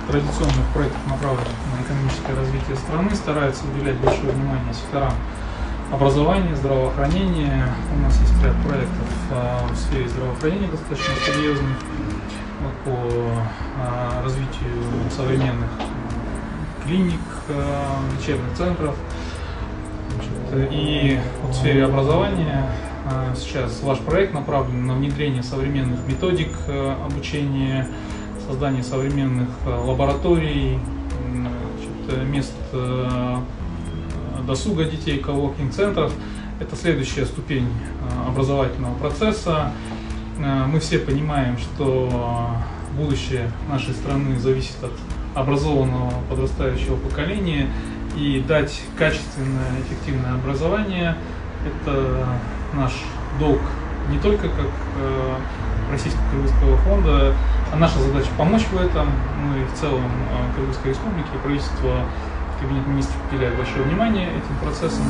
традиционных проектов, направленных на экономическое развитие страны, старается уделять большое внимание секторам образования, здравоохранения. У нас есть ряд проектов в сфере здравоохранения достаточно серьезных по развитию современных клиник, лечебных центров. И в сфере образования сейчас ваш проект направлен на внедрение современных методик обучения, создание современных лабораторий, мест досуга детей, коворкинг-центров. Это следующая ступень образовательного процесса. Мы все понимаем, что будущее нашей страны зависит от образованного подрастающего поколения, и дать качественное, эффективное образование – это наш долг не только как Российско-Кыргызского фонда, а наша задача помочь в этом. Мы в целом Кыргызской республики, правительство, кабинет министров уделяет большое внимание этим процессам.